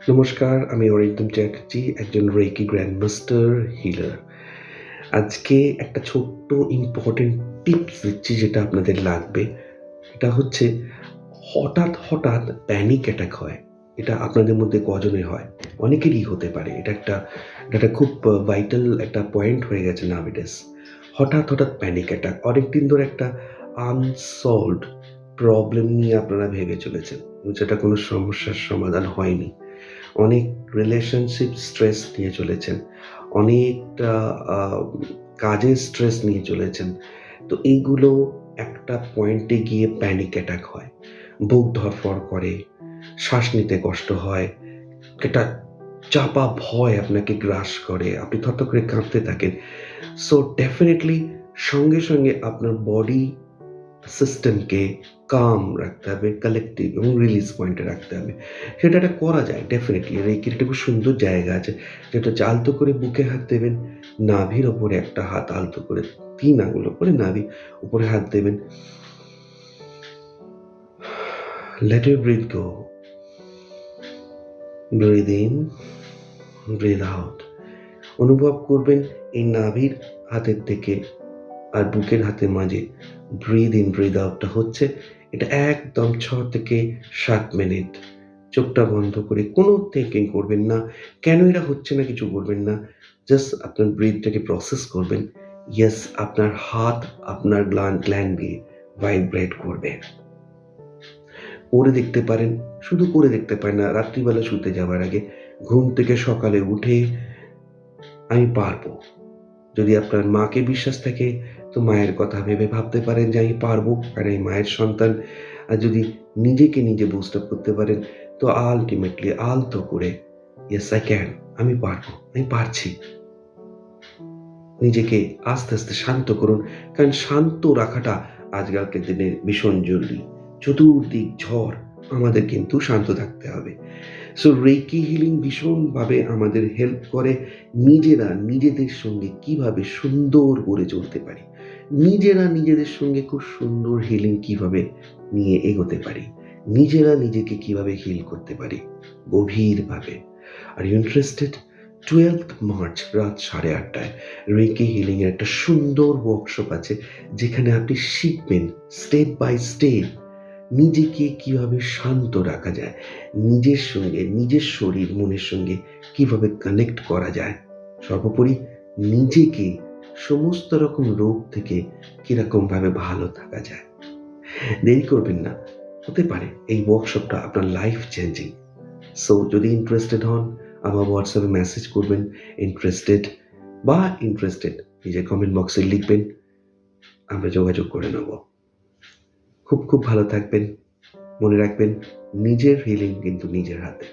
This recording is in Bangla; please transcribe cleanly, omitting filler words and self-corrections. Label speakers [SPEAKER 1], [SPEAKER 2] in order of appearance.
[SPEAKER 1] নমস্কার, আমি অরিন্দম চ্যাটার্জি, একজন রেকি গ্র্যান্ডমাস্টার হিলার। আজকে একটা ছোট্ট ইম্পর্টেন্ট টিপস দিচ্ছি যেটা আপনাদের লাগবে। এটা হচ্ছে হঠাৎ প্যানিক অ্যাটাক হয়। এটা আপনাদের মধ্যে কজনের হয়? অনেকেরই হতে পারে। এটা একটা খুব ভাইটাল একটা পয়েন্ট হয়ে গেছে নাউএডেজ। হঠাৎ প্যানিক অ্যাটাক। অনেকদিন ধরে একটা আনসলভড প্রবলেম নিয়ে আপনারা ভেবে চলেছেন। যেটা কোনো সমস্যার সমাধান হয়নি। অনেক রিলেশনশিপ স্ট্রেস নিয়ে চলেছেন, অনেকটা কাজের স্ট্রেস নিয়ে চলেছেন। তো এইগুলো একটা পয়েন্টে গিয়ে প্যানিক অ্যাটাক হয়, বুক ধড়ফড় করে, শ্বাস নিতে কষ্ট হয়, একটা চাপা ভয় আপনাকে গ্রাস করে, আপনি থরথর করে কাঁপতে থাকেন। সো ডেফিনেটলি সঙ্গে আপনার বডি সিস্টেমকে কাম রাখতে হবে, কালেক্টিভ এবং রিলিজ পয়েন্টে রাখতে হবে। সেটা করা যায় ডেফিনেটলি। রেকির একটা খুব সুন্দর জায়গা আছে, যেটা হচ্ছে আলতো করে বুকে হাত দেবেন, নাভির ওপরে একটা হাত আলতো করে ৩ আঙুল ওপরে নাভি উপরে হাত দেবেন। Let your breath go. Breathe in, breathe out. অনুভব করবেন এই নাভির হাতের থেকে আর বুকের হাতের মাঝে ব্রিদ ইন ব্রিদ আউটটা হচ্ছে। এটা একদম ৬ থেকে ৭ মিনিট চোখটা বন্ধ করে কোনো থিঙ্কিং করবেন না, কেন এটা হচ্ছে না কিছু করবেন না, জাস্ট আপনার ব্রিথটাকে প্রসেস করবেন। ইয়েস, আপনার হাত আপনার গ্ল্যান্ড দিয়ে ভাইব্রেট করবে। করে দেখতে পারেন, শুধু করে দেখতে পারেন না, রাত্রিবেলা শুতে যাওয়ার আগে ঘুম থেকে সকালে উঠে আমি পারবো। যদি আপনার মাকে বিশ্বাস থাকে তো মায়ের কথা ভেবে ভাবতে পারেন যে আমি পারবো, কারণ এই মায়ের সন্তান। আর যদি নিজেকে নিজে বুস্ট আপ করতে পারেন তো আলটিমেটলি আলতো করে ইয়েস আই ক্যান, আমি পারবো, আমি পারছি। নিজেকে আস্তে আস্তে শান্ত করুন, কারণ শান্ত রাখাটা আজকালকার দিনে ভীষণ জরুরি। চতুর্দিক ঝড়, আমাদের কিন্তু শান্ত থাকতে হবে। সো রেকি হিলিং ভীষণভাবে আমাদের হেল্প করে নিজেরা নিজেদের সঙ্গে কিভাবে সুন্দর করে চলতে পারি, নিজেরা নিজেদের সঙ্গে খুব সুন্দর হিলিং কিভাবে নিয়ে এগোতে পারি, নিজেরা নিজেকে কিভাবে হিল করতে পারি গভীরভাবে। Are interested? 12 মার্চ রাত 8:30টায় রেকি হিলিং এর একটা সুন্দর ওয়ার্কশপ আছে, যেখানে আপনি শিখবেন স্টেপ বাই স্টেপ নিজেকে কিভাবে শান্ত রাখা যায়, নিজের সঙ্গে নিজের শরীর মনের সঙ্গে কিভাবে কানেক্ট করা যায়, সর্বোপরি নিজেকে সমস্ত রকম রোগ থেকে কিরকম ভাবে ভালো থাকা যায়। দেরি করবেন না, হতে পারে এই ওয়ার্কশপটা আপনার লাইফ চেঞ্জিং। সো যদি ইন্টারেস্টেড হন আমার হোয়াটসঅ্যাপে মেসেজ করবেন, ইন্টারেস্টেড নিজের কমেন্ট বক্সে লিখবেন, আমরা যোগাযোগ করে নেব। খুব ভালো থাকবেন। মনে রাখবেন, নিজের হিলিং কিন্তু নিজের হাতে।